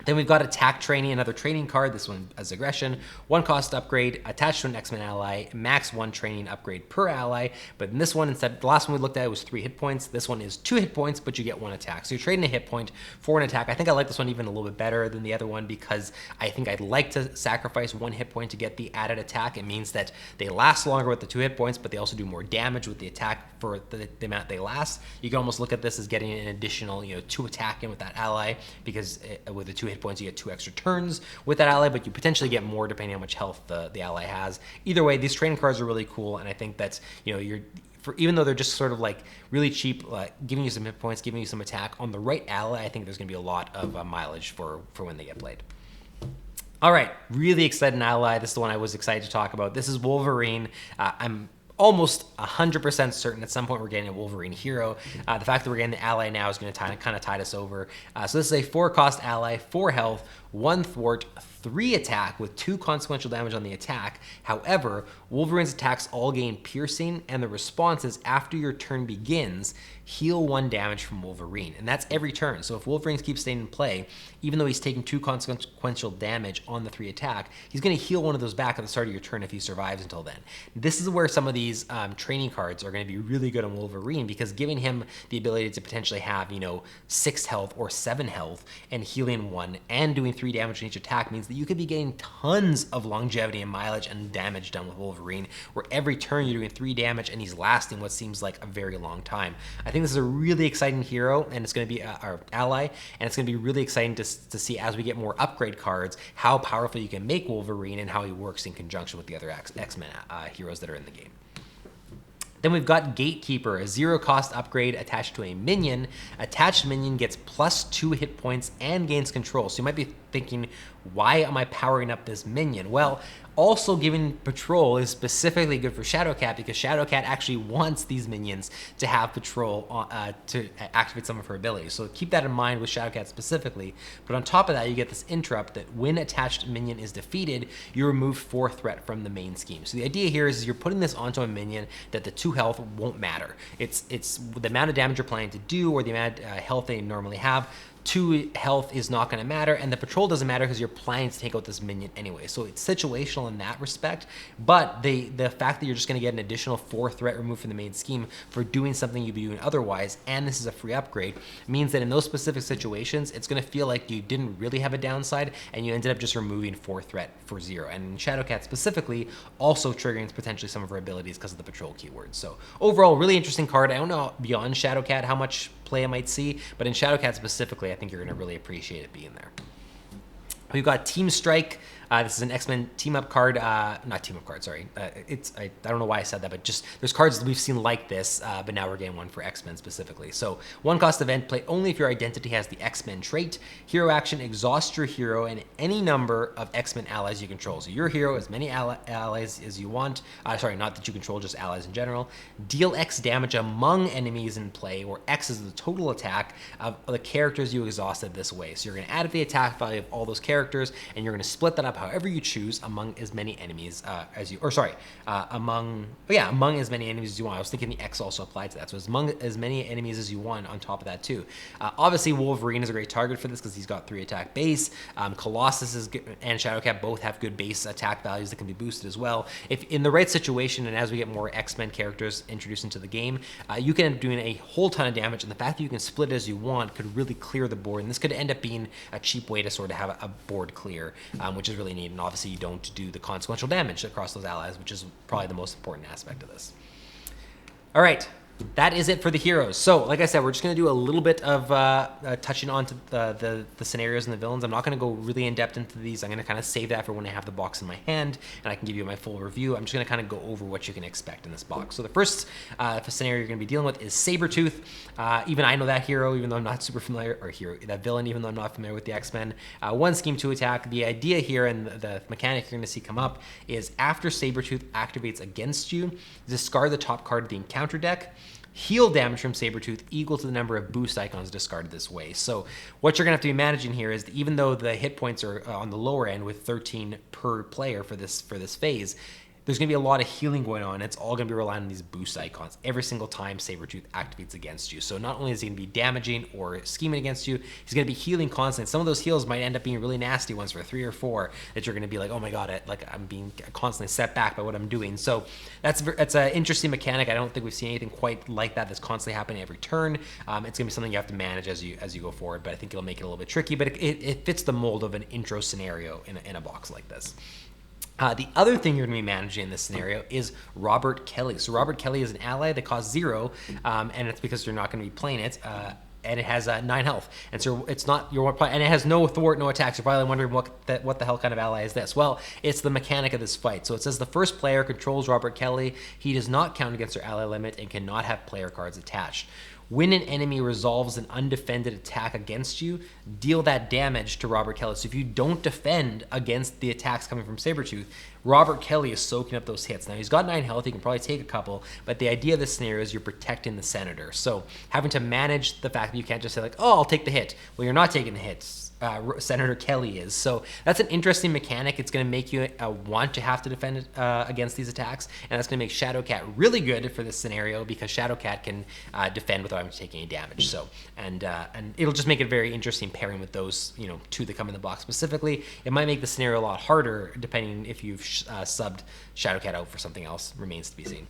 Then we've got Attack Training, another training card. This one as aggression. 1 cost upgrade attached to an X-Men ally. Max 1 training upgrade per ally. But in this one, instead, the last one we looked at was 3 hit points. This one is 2 hit points, but you get 1 attack. So you're trading a hit point for an attack. I think I like this one even a little bit better than the other one because I think I'd like to sacrifice 1 hit point to get the added attack. It means that they last longer with the 2 hit points, but they also do more damage with the attack for the amount they last. You can almost look at this as getting an additional 2 attack in with that ally because with the 2 hit points, you get 2 extra turns with that ally, but you potentially get more depending on how much health the ally has. Either way, these training cards are really cool, and I think that's, even though they're just sort of like really cheap, giving you some hit points, giving you some attack on the right ally, I think there's going to be a lot of mileage for when they get played. All right, really exciting ally. This is the one I was excited to talk about. This is Wolverine. I'm almost 100% certain at some point we're getting a Wolverine hero. The fact that we're getting the ally now is going to kind of tide us over. So this is a 4-cost ally, 4 health, 1 thwart, 3 attack with 2 consequential damage on the attack. However, Wolverine's attacks all gain piercing, and the response is after your turn begins, heal 1 damage from Wolverine. And that's every turn. So if Wolverine keeps staying in play, even though he's taking 2 consequential damage on the 3 attack, he's going to heal 1 of those back at the start of your turn if he survives until then. This is where some of these training cards are going to be really good on Wolverine, because giving him the ability to potentially have 6 health or 7 health and healing 1 and doing 3 damage on each attack means that you could be getting tons of longevity and mileage and damage done with Wolverine, where every turn you're doing 3 damage and he's lasting what seems like a very long time. I think this is a really exciting hero, and it's going to be our ally, and it's going to be really exciting to see as we get more upgrade cards how powerful you can make Wolverine and how he works in conjunction with the other X-Men heroes that are in the game. Then we've got Gatekeeper, a 0-cost upgrade attached to a minion. Attached minion gets +2 hit points and gains control. So you might be thinking, why am I powering up this minion? Well, also giving patrol is specifically good for Shadowcat, because Shadowcat actually wants these minions to have patrol to activate some of her abilities. So keep that in mind with Shadowcat specifically. But on top of that, you get this interrupt that when attached minion is defeated, you remove 4 threat from the main scheme. So the idea here is you're putting this onto a minion that the 2 health won't matter. It's the amount of damage you're planning to do or the amount of health they normally have. 2 health is not going to matter, and the patrol doesn't matter because you're planning to take out this minion anyway. So it's situational in that respect, but the fact that you're just going to get an additional 4 threat removed from the main scheme for doing something you'd be doing otherwise, and this is a free upgrade, means that in those specific situations, it's going to feel like you didn't really have a downside, and you ended up just removing 4 threat for 0. And in Shadowcat specifically, also triggering potentially some of her abilities because of the patrol keyword. So overall, really interesting card. I don't know beyond Shadowcat how much play I might see, but in Shadowcat specifically, I think you're going to really appreciate it being there. We've got Team Strike. This is an X-Men team-up card, not team-up card, sorry. I don't know why I said that, but just there's cards that we've seen like this, but now we're getting one for X-Men specifically. So 1-cost event, play only if your identity has the X-Men trait. Hero action, exhaust your hero and any number of X-Men allies you control. So your hero, as many allies as you want. Sorry, not that you control, just allies in general. Deal X damage among enemies in play, where X is the total attack of the characters you exhausted this way. So you're going to add the attack value of all those characters, and you're going to split that up however you choose among as many enemies among as many enemies as you want. I was thinking the X also applied to that. So among as many enemies as you want on top of that too. Obviously Wolverine is a great target for this because he's got 3 attack base. Colossus and Shadowcat both have good base attack values that can be boosted as well. If in the right situation, and as we get more X-Men characters introduced into the game, you can end up doing a whole ton of damage, and the fact that you can split it as you want could really clear the board, and this could end up being a cheap way to sort of have a board clear, which is really neat. And obviously you don't do the consequential damage across those allies, which is probably the most important aspect of this. All right, that is it for the heroes. So like I said, we're just going to do a little bit of touching on to the scenarios and the villains. I'm not going to go really in depth into these. I'm going to kind of save that for when I have the box in my hand and I can give you my full review. I'm just going to kind of go over what you can expect in this box. So the first scenario you're going to be dealing with is Sabretooth. Even I know that hero, even though I'm not super familiar, or that villain, even though I'm not familiar with the X-Men. 1 scheme, 2 attack. The idea here and the mechanic you're going to see come up is after Sabretooth activates against you, discard the top card of the encounter deck. Heal damage from Sabretooth equal to the number of boost icons discarded this way. So what you're going to have to be managing here is that even though the hit points are on the lower end with 13 per player for this phase, there's going to be a lot of healing going on. It's all going to be relying on these boost icons every single time Sabretooth activates against you. So not only is he going to be damaging or scheming against you, he's going to be healing constantly. Some of those heals might end up being really nasty ones for 3 or 4 that you're going to be like, oh my god, I'm being constantly set back by what I'm doing. So that's an interesting mechanic. I don't think we've seen anything quite like that that's constantly happening every turn. It's going to be something you have to manage as you go forward, but I think it'll make it a little bit tricky. But it fits the mold of an intro scenario in a box like this. The other thing you're going to be managing in this scenario is Robert Kelly. So Robert Kelly is an ally that costs 0, and it's because you're not going to be playing it. And it has 9 health, and so it's not your and it has no thwart, no attacks. You're probably wondering what the hell kind of ally is this? Well, it's the mechanic of this fight. So it says the first player controls Robert Kelly. He does not count against their ally limit and cannot have player cards attached. When an enemy resolves an undefended attack against you, deal that damage to Robert Kelly. So if you don't defend against the attacks coming from Sabretooth, Robert Kelly is soaking up those hits. Now, he's got 9 health. He can probably take a couple, but the idea of this scenario is you're protecting the Senator. So having to manage the fact that you can't just say like, oh, I'll take the hit. Well, you're not taking the hits. Senator Kelly is. So that's an interesting mechanic. It's going to make you want to have to defend against these attacks, and that's going to make Shadowcat really good for this scenario because Shadowcat can defend without having to take any damage. So and it'll just make it a very interesting pairing with those 2 that come in the box specifically. It might make the scenario a lot harder depending if you've subbed Shadowcat out for something else. Remains to be seen.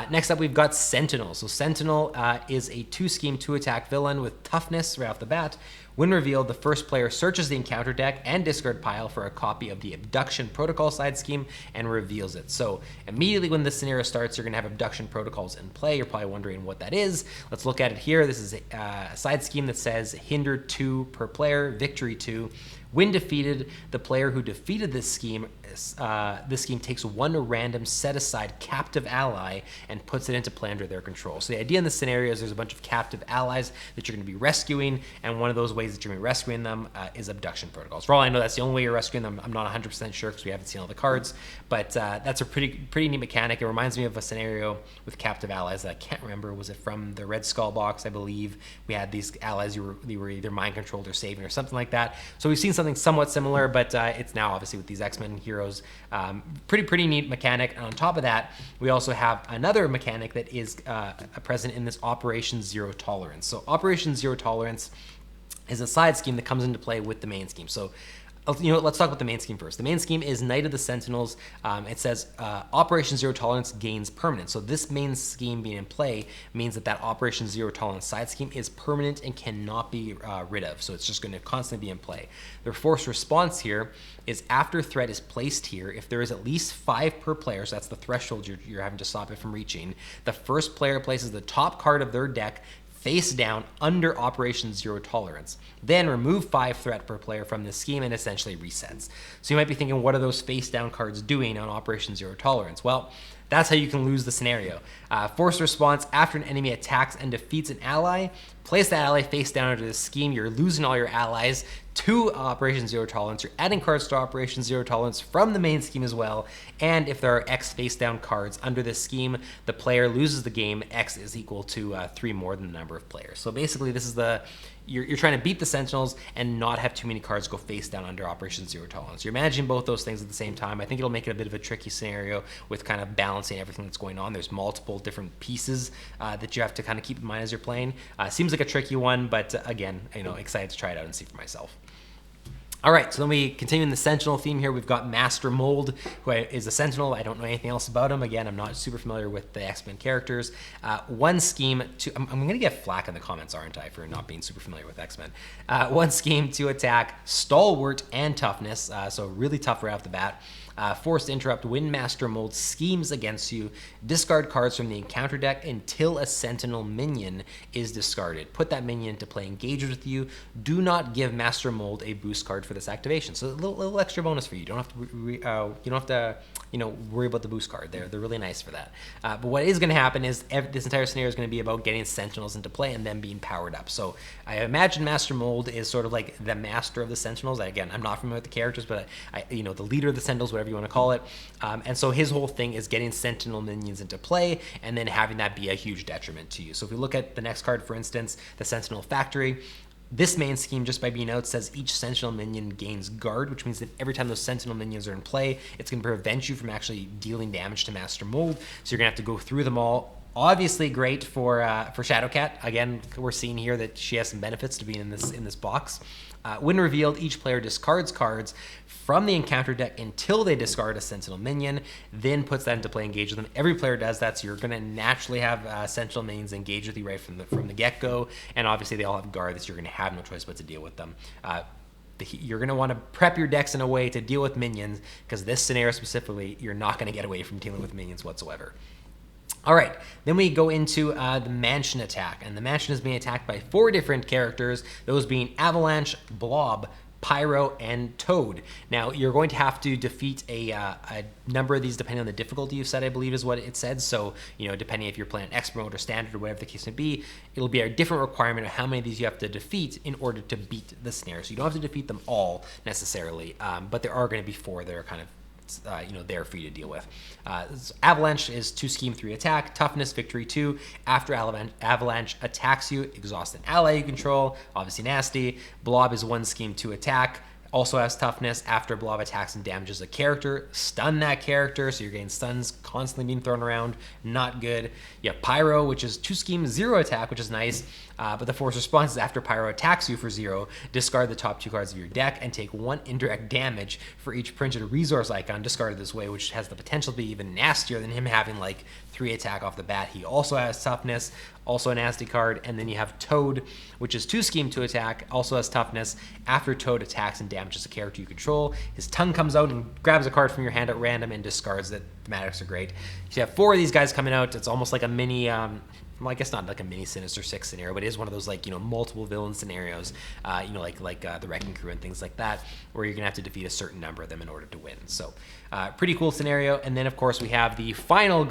Next up, we've got Sentinel. So Sentinel is a 2-scheme, 2-attack villain with toughness right off the bat. When revealed, the first player searches the encounter deck and discard pile for a copy of the Abduction Protocol side scheme and reveals it. So immediately when this scenario starts, you're going to have Abduction Protocols in play. You're probably wondering what that is. Let's look at it here. This is a side scheme that says hinder 2 per player, victory 2. When defeated, the player who defeated this scheme takes 1 random set-aside captive ally and puts it into play under their control. So the idea in this scenario is there's a bunch of captive allies that you're going to be rescuing, and one of those ways that you're going to be rescuing them is Abduction Protocols. For all I know, that's the only way you're rescuing them. I'm not 100% sure because we haven't seen all the cards, but that's a pretty neat mechanic. It reminds me of a scenario with captive allies that I can't remember. Was it from the Red Skull box, I believe? We had these allies you were either mind-controlled or saving or something like that. So we've seen something somewhat similar, but it's now obviously with these X-Men heroes. Pretty neat mechanic. And on top of that, we also have another mechanic that is present in this Operation Zero Tolerance. So Operation Zero Tolerance is a side scheme that comes into play with the main scheme. So let's talk about the main scheme first. The main scheme is Knight of the Sentinels. It says Operation Zero Tolerance gains permanence. So this main scheme being in play means that Operation Zero Tolerance side scheme is permanent and cannot be rid of. So it's just going to constantly be in play. Their force response here is after threat is placed here, if there is at least 5 per player, so that's the threshold you're having to stop it from reaching, the first player places the top card of their deck face down under Operation Zero Tolerance. Then remove 5 threat per player from this scheme and essentially resets. So you might be thinking, what are those face down cards doing on Operation Zero Tolerance? Well, that's how you can lose the scenario. Force response, after an enemy attacks and defeats an ally, place that ally face down under this scheme. You're losing all your allies to Operation Zero Tolerance. You're adding cards to Operation Zero Tolerance from the main scheme as well. And if there are X face down cards under this scheme, the player loses the game. X is equal to 3 more than the number of players. So basically, this is you're trying to beat the Sentinels and not have too many cards go face down under Operation Zero Tolerance. You're managing both those things at the same time. I think it'll make it a bit of a tricky scenario with kind of balancing everything that's going on. There's multiple different pieces that you have to kind of keep in mind as you're playing. Seems like a tricky one, but again, excited to try it out and see for myself. All right, so then we continue in the Sentinel theme here. We've got Master Mold, who is a Sentinel. I don't know anything else about him. Again, I'm not super familiar with the X-Men characters. One scheme to... I'm going to get flack in the comments, aren't I, for not being super familiar with X-Men. One scheme to attack Stalwart and Toughness, so really tough right off the bat. Forced to interrupt when Master Mold schemes against you. Discard cards from the encounter deck until a Sentinel minion is discarded. Put that minion into play, engage with you. Do not give Master Mold a boost card for this activation. So a little extra bonus for you. You don't have to worry about the boost card. They're really nice for that. But what is going to happen is this entire scenario is going to be about getting Sentinels into play and them being powered up. So I imagine Master Mold is sort of like the master of the Sentinels. Again, I'm not familiar with the characters, but the leader of the Sentinels, whatever you want to call it. And so his whole thing is getting Sentinel minions into play and then having that be a huge detriment to you. So if we look at the next card, for instance, the Sentinel Factory, This main scheme, just by being out, says each Sentinel minion gains guard, which means that every time those Sentinel minions are in play, it's going to prevent you from actually dealing damage to Master Mold. So you're going to have to go through them all. Obviously great for Shadowcat. Again, we're seeing here that she has some benefits to being in this box. When revealed, each player discards cards from the encounter deck until they discard a Sentinel minion, then puts that into play, engage with them. Every player does that, so you're going to naturally have Sentinel minions engage with you right from the get-go, and obviously they all have guard, so you're going to have no choice but to deal with them. You're going to want to prep your decks in a way to deal with minions, because this scenario specifically, you're not going to get away from dealing with minions whatsoever. All right, then we go into the Mansion attack, and the Mansion is being attacked by 4 different characters, those being Avalanche, Blob, Pyro, and Toad. Now, you're going to have to defeat a number of these depending on the difficulty you've set, I believe is what it said. So, you know, depending if you're playing expert mode or standard or whatever the case may be, it'll be a different requirement of how many of these you have to defeat in order to beat the snare. So you don't have to defeat them all necessarily, but there are going to be 4 that are kind of there for you to deal with. Avalanche is 2 scheme 3 attack, toughness, victory 2. After Avalanche attacks you, exhaust an ally you control, obviously nasty. Blob is 1 scheme 2 attack, also has toughness. After Blob attacks and damages a character, stun that character, so you're getting stuns constantly being thrown around, not good. You have Pyro, which is 2 scheme 0 attack, which is nice. But the force response is after Pyro attacks you for 0, discard the top 2 cards of your deck and take 1 indirect damage for each printed resource icon discarded this way, which has the potential to be even nastier than him having like 3 attack off the bat. He also has toughness, also a nasty card. And then you have Toad, which is 2 scheme 2 attack, also has toughness. After Toad attacks and damages a character you control, his tongue comes out and grabs a card from your hand at random and discards it. Thematics are great. So you have 4 of these guys coming out. It's almost like a mini well, I guess not like a mini Sinister Six scenario, but it is one of those like, multiple villain scenarios, like the Wrecking Crew and things like that, where you're gonna have to defeat a certain number of them in order to win. So pretty cool scenario. And then of course we have the final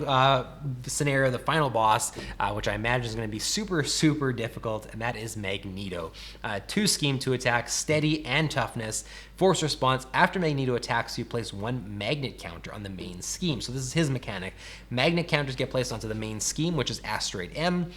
scenario, the final boss, which I imagine is gonna be super, super difficult, and that is Magneto. 2 scheme 2 attack, steady and toughness. Force response, after Magneto attacks you, place 1 magnet counter on the main scheme. So this is his mechanic. Magnet counters get placed onto the main scheme, which is Asteroid M.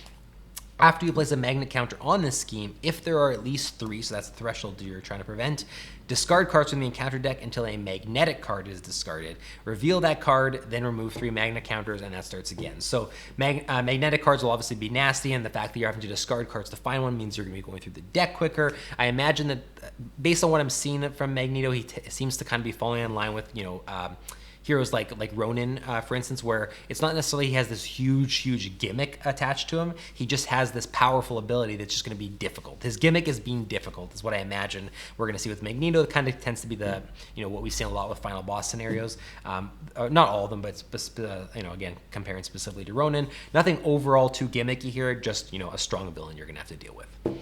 After you place a magnet counter on this scheme, if there are at least 3, so that's the threshold you're trying to prevent, discard cards from the encounter deck until a magnetic card is discarded. Reveal that card, then remove 3 magnet counters, and that starts again. So magnetic cards will obviously be nasty, and the fact that you're having to discard cards to find one means you're going to be going through the deck quicker. I imagine that based on what I'm seeing from Magneto, he seems to kind of be falling in line with, heroes like Ronin, for instance, where it's not necessarily he has this huge gimmick attached to him. He just has this powerful ability that's just going to be difficult. His gimmick is being difficult, is what I imagine we're going to see with Magneto. It kind of tends to be the, what we've seen a lot with final boss scenarios. Not all of them, but again, comparing specifically to Ronin, nothing overall too gimmicky here. Just a strong villain you're going to have to deal with.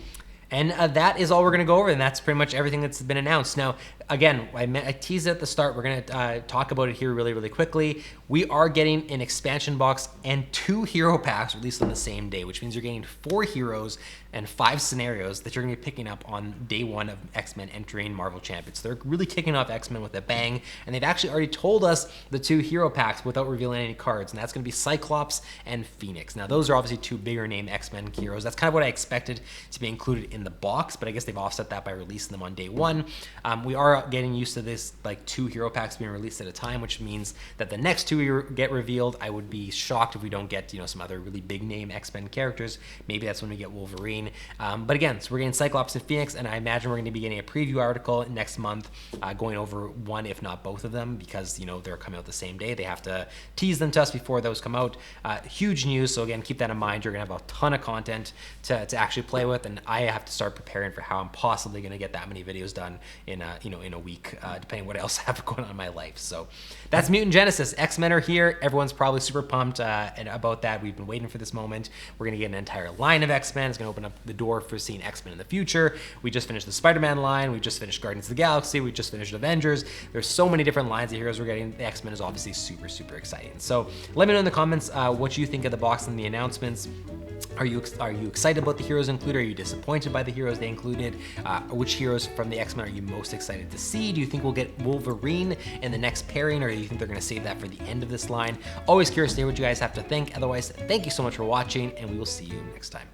And that is all we're going to go over, and that's pretty much everything that's been announced. Now, again, I teased it at the start. We're going to talk about it here really, really quickly. We are getting an expansion box and 2 hero packs released on the same day, which means you're getting 4 heroes and 5 scenarios that you're going to be picking up on day 1 of X-Men entering Marvel Champions. They're really kicking off X-Men with a bang, and they've actually already told us the 2 hero packs without revealing any cards, and that's going to be Cyclops and Phoenix. Now, those are obviously 2 bigger name X-Men heroes. That's kind of what I expected to be included in the box, but I guess they've offset that by releasing them on day 1. We are getting used to this, like 2 hero packs being released at a time, which means that the next 2 get revealed. I would be shocked if we don't get, some other really big name X-Men characters. Maybe that's when we get Wolverine. But again, so we're getting Cyclops and Phoenix, and I imagine we're going to be getting a preview article next month going over one, if not both of them, because, they're coming out the same day. They have to tease them to us before those come out. Huge news. So again, keep that in mind. You're going to have a ton of content to actually play with, and I have to start preparing for how I'm possibly going to get that many videos done in a week, depending what else I have going on in my life. So that's Mutant Genesis. X-Men are here. Everyone's probably super pumped and about that. We've been waiting for this moment. We're going to get an entire line of X-Men. It's going to open up the door for seeing X-Men in the future. We just finished the Spider-Man line. We just finished Guardians of the Galaxy. We just finished Avengers. There's so many different lines of heroes we're getting. The X-Men is obviously super, super exciting. So let me know in the comments what you think of the box and the announcements. Are you excited about the heroes included? Are you disappointed by the heroes they included? Which heroes from the X-Men are you most excited to see? Do you think we'll get Wolverine in the next pairing, or do you think they're going to save that for the end of this line? Always curious to hear what you guys have to think. Otherwise, thank you so much for watching, and we will see you next time.